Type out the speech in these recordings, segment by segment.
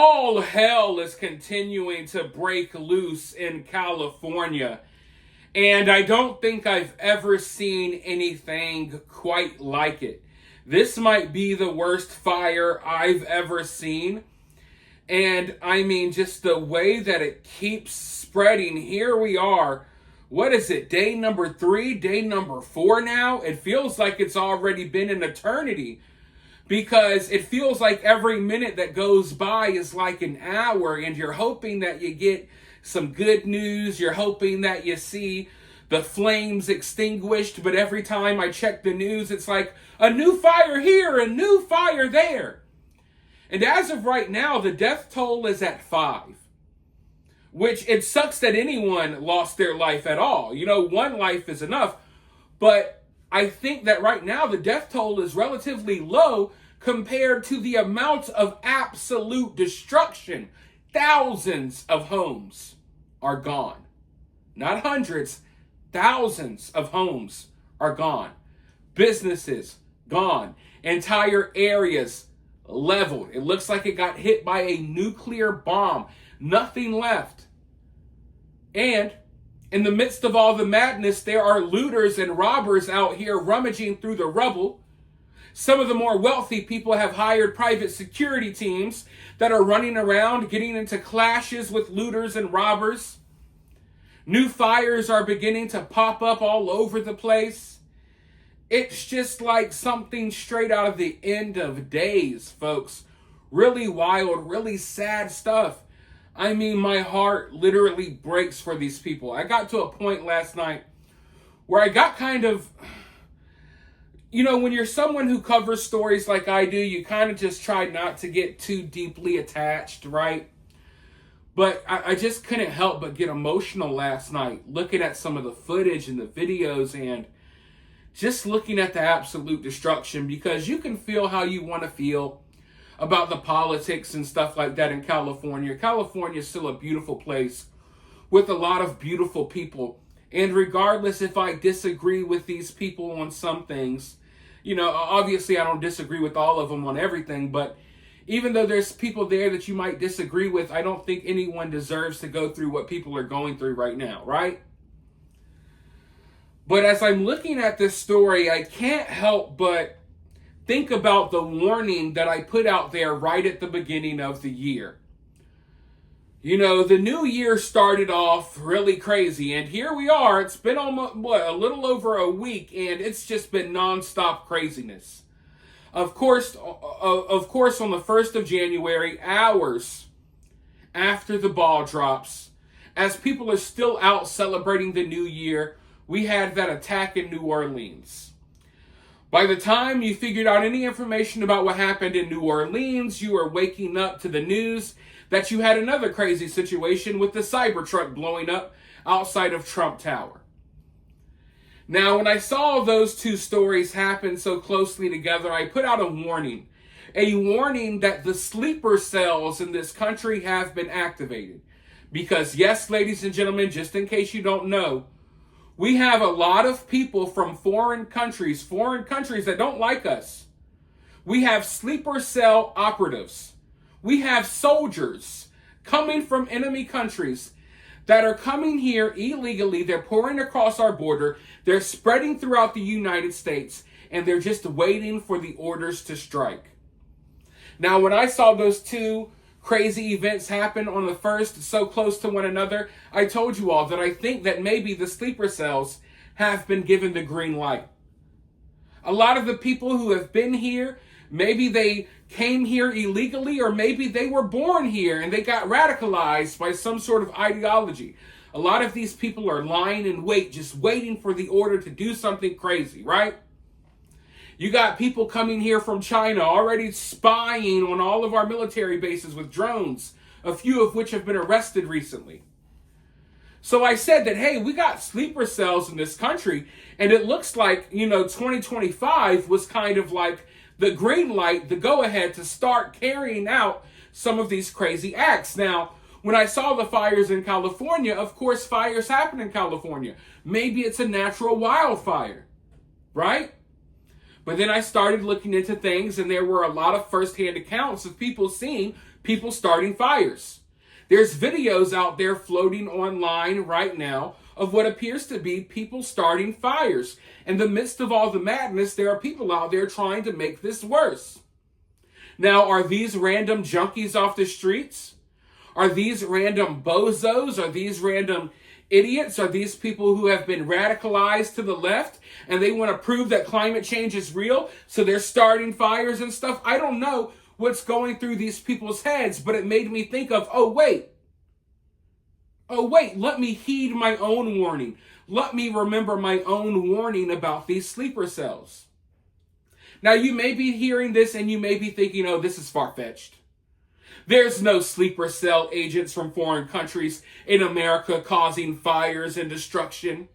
all hell is continuing to break loose in California. And I don't think I've ever seen anything quite like it. This might be the worst fire I've ever seen. And I mean, just the way that it keeps spreading. Here we are. What is it? Day number 3, day number 4 now? It feels like it's already been an eternity, because it feels like every minute that goes by is like an hour, and you're hoping that you get some good news. You're hoping that you see the flames extinguished, but every time I check the news, it's like a new fire here, a new fire there. And as of right now, the death toll is at 5. Which, it sucks that anyone lost their life at all. You know, one life is enough. But I think that right now the death toll is relatively low compared to the amount of absolute destruction. Thousands of homes are gone. Not hundreds, thousands of homes are gone. Businesses gone. Entire areas leveled. It looks like it got hit by a nuclear bomb. Nothing left. And in the midst of all the madness, there are looters and robbers out here rummaging through the rubble. Some of the more wealthy people have hired private security teams that are running around, getting into clashes with looters and robbers. New fires are beginning to pop up all over the place. It's just like something straight out of the end of days, folks. Really wild, really sad stuff. I mean, my heart literally breaks for these people. I got to a point last night where I got kind of, you know, when you're someone who covers stories like I do, you kind of just try not to get too deeply attached, right? But I just couldn't help but get emotional last night, looking at some of the footage and the videos and just looking at the absolute destruction, because you can feel how you want to feel about the politics and stuff like that in California. California is still a beautiful place with a lot of beautiful people. And regardless if I disagree with these people on some things, you know, obviously I don't disagree with all of them on everything, but even though there's people there that you might disagree with, I don't think anyone deserves to go through what people are going through right now, right? But as I'm looking at this story, I can't help but think about the warning that I put out there right at the beginning of the year. You know, the new year started off really crazy, and here we are. It's been almost, a little over a week, and it's just been nonstop craziness. Of course, on the 1st of January, hours after the ball drops, as people are still out celebrating the new year, we had that attack in New Orleans. By the time you figured out any information about what happened in New Orleans, you were waking up to the news that you had another crazy situation with the Cybertruck blowing up outside of Trump Tower. Now, when I saw those two stories happen so closely together, I put out a warning. A warning that the sleeper cells in this country have been activated. Because yes, ladies and gentlemen, just in case you don't know, we have a lot of people from foreign countries that don't like us. We have sleeper cell operatives. We have soldiers coming from enemy countries that are coming here illegally. They're pouring across our border. They're spreading throughout the United States, and they're just waiting for the orders to strike. Now, when I saw those two crazy events happen on the 1st, so close to one another, I told you all that I think that maybe the sleeper cells have been given the green light. A lot of the people who have been here, maybe they came here illegally, or maybe they were born here and they got radicalized by some sort of ideology. A lot of these people are lying in wait, just waiting for the order to do something crazy, right? You got people coming here from China already spying on all of our military bases with drones, a few of which have been arrested recently. So I said that, hey, we got sleeper cells in this country, and it looks like, 2025 was kind of like the green light, the go-ahead to start carrying out some of these crazy acts. Now, when I saw the fires in California, of course, fires happen in California. Maybe it's a natural wildfire, right? But then I started looking into things, and there were a lot of firsthand accounts of people seeing people starting fires. There's videos out there floating online right now of what appears to be people starting fires. In the midst of all the madness, there are people out there trying to make this worse. Now, are these random junkies off the streets? Are these random bozos? Are these random idiots? Are these people who have been radicalized to the left and they want to prove that climate change is real, so they're starting fires and stuff? I don't know what's going through these people's heads, but it made me think of, oh wait, let me heed my own warning. Let me remember my own warning about these sleeper cells. Now, you may be hearing this and you may be thinking, oh, this is far-fetched. There's no sleeper cell agents from foreign countries in America causing fires and destruction.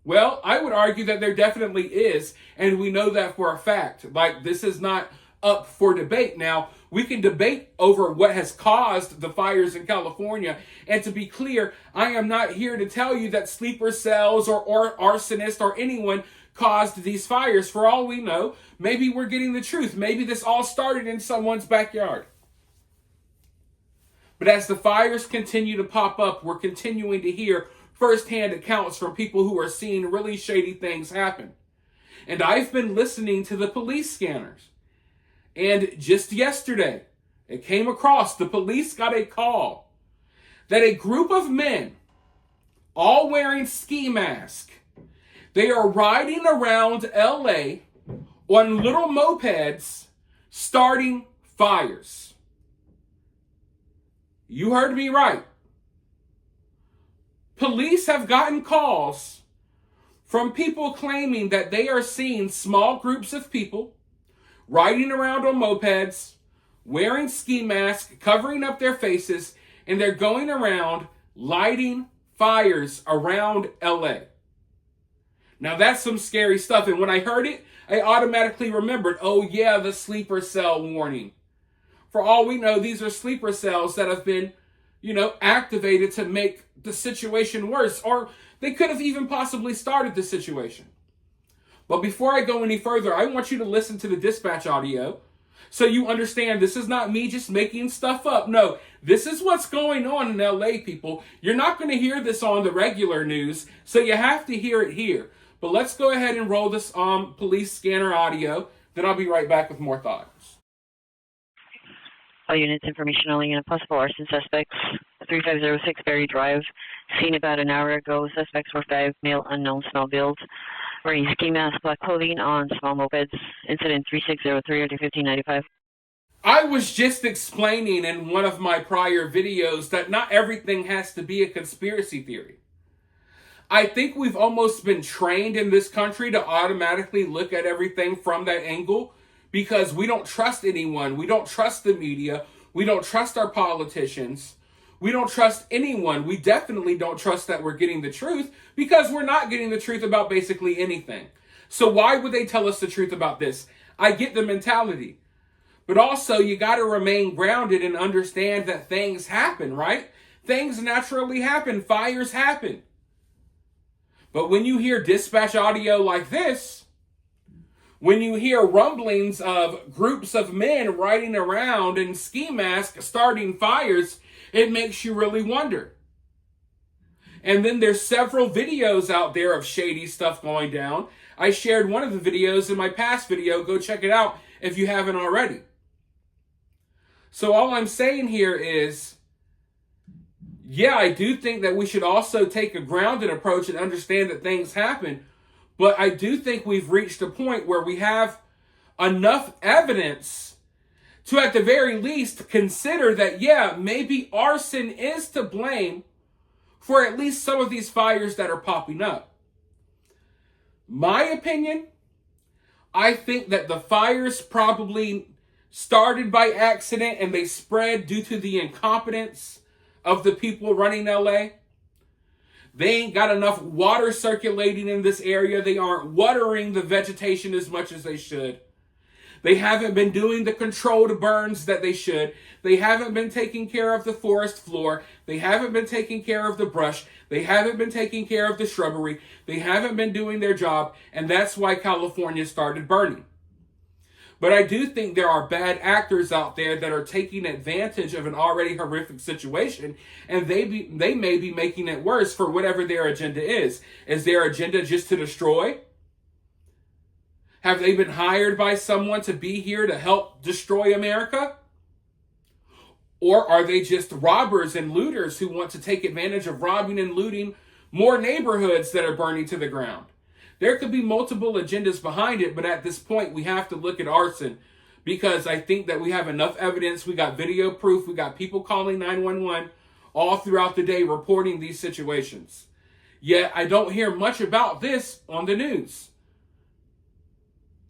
Well, I would argue that there definitely is, and we know that for a fact. Like, this is not up for debate. Now, we can debate over what has caused the fires in California, and to be clear, I am not here to tell you that sleeper cells or arsonists or anyone caused these fires. For all we know, maybe we're getting the truth. Maybe this all started in someone's backyard. But as the fires continue to pop up, we're continuing to hear firsthand accounts from people who are seeing really shady things happen. And I've been listening to the police scanners. And just yesterday, it came across, the police got a call that a group of men, all wearing ski masks, they are riding around LA on little mopeds, starting fires. You heard me right. Police have gotten calls from people claiming that they are seeing small groups of people riding around on mopeds, wearing ski masks, covering up their faces, and they're going around lighting fires around LA. Now that's some scary stuff. And when I heard it, I automatically remembered, oh yeah, the sleeper cell warning. For all we know, these are sleeper cells that have been, activated to make the situation worse. Or they could have even possibly started the situation. But before I go any further, I want you to listen to the dispatch audio so you understand this is not me just making stuff up. No, this is what's going on in LA, people. You're not going to hear this on the regular news, so you have to hear it here. But let's go ahead and roll this police scanner audio. Then I'll be right back with more thoughts. All units, information only on possible arson suspects. 3506 Berry Drive. Seen about an hour ago. Suspects were 5 male unknown, small build, wearing ski mask, black clothing on small mopeds. Incident 3603 or 1595. I was just explaining in one of my prior videos that not everything has to be a conspiracy theory. I think we've almost been trained in this country to automatically look at everything from that angle because we don't trust anyone. We don't trust the media. We don't trust our politicians. We don't trust anyone. We definitely don't trust that we're getting the truth because we're not getting the truth about basically anything. So why would they tell us the truth about this? I get the mentality. But also, you got to remain grounded and understand that things happen, right? Things naturally happen. Fires happen. But when you hear dispatch audio like this, when you hear rumblings of groups of men riding around in ski masks starting fires, it makes you really wonder. And then there's several videos out there of shady stuff going down. I shared one of the videos in my past video. Go check it out if you haven't already. So all I'm saying here is, yeah, I do think that we should also take a grounded approach and understand that things happen. But I do think we've reached a point where we have enough evidence to, at the very least, consider that, yeah, maybe arson is to blame for at least some of these fires that are popping up. My opinion, I think that the fires probably started by accident and they spread due to the incompetence of the people running LA. They ain't got enough water circulating in this area. They aren't watering the vegetation as much as they should. They haven't been doing the controlled burns that they should. They haven't been taking care of the forest floor. They haven't been taking care of the brush. They haven't been taking care of the shrubbery. They haven't been doing their job, and that's why California started burning. But I do think there are bad actors out there that are taking advantage of an already horrific situation, and they may be making it worse for whatever their agenda is. Is their agenda just to destroy? Have they been hired by someone to be here to help destroy America? Or are they just robbers and looters who want to take advantage of robbing and looting more neighborhoods that are burning to the ground? There could be multiple agendas behind it, but at this point, we have to look at arson because I think that we have enough evidence. We got video proof. We got people calling 911 all throughout the day reporting these situations. Yet, I don't hear much about this on the news.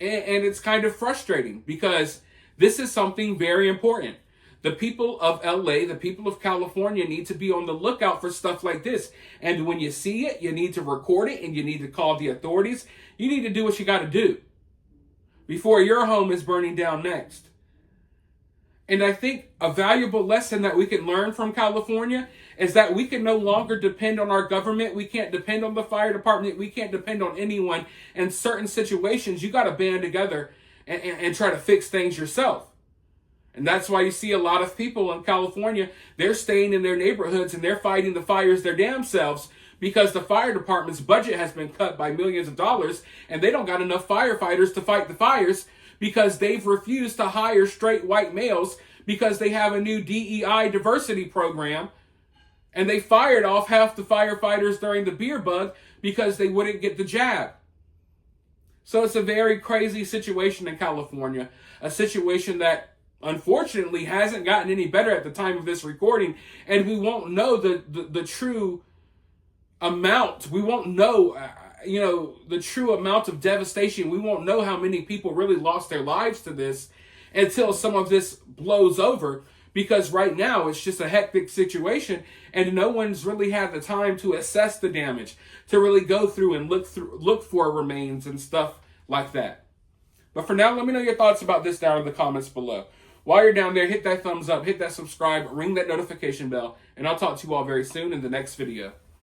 And it's kind of frustrating because this is something very important. The people of LA, the people of California need to be on the lookout for stuff like this. And when you see it, you need to record it and you need to call the authorities. You need to do what you got to do before your home is burning down next. And I think a valuable lesson that we can learn from California is that we can no longer depend on our government. We can't depend on the fire department. We can't depend on anyone. In certain situations, you got to band together and try to fix things yourself. And that's why you see a lot of people in California, they're staying in their neighborhoods and they're fighting the fires their damn selves because the fire department's budget has been cut by millions of dollars and they don't got enough firefighters to fight the fires because they've refused to hire straight white males because they have a new DEI diversity program and they fired off half the firefighters during the beer bug because they wouldn't get the jab. So it's a very crazy situation in California, a situation that unfortunately hasn't gotten any better at the time of this recording, and we won't know the true amount. We won't know, the true amount of devastation. We won't know how many people really lost their lives to this until some of this blows over, because right now it's just a hectic situation, and no one's really had the time to assess the damage, to really go through and look for remains and stuff like that. But for now, let me know your thoughts about this down in the comments below. While you're down there, hit that thumbs up, hit that subscribe, ring that notification bell, and I'll talk to you all very soon in the next video.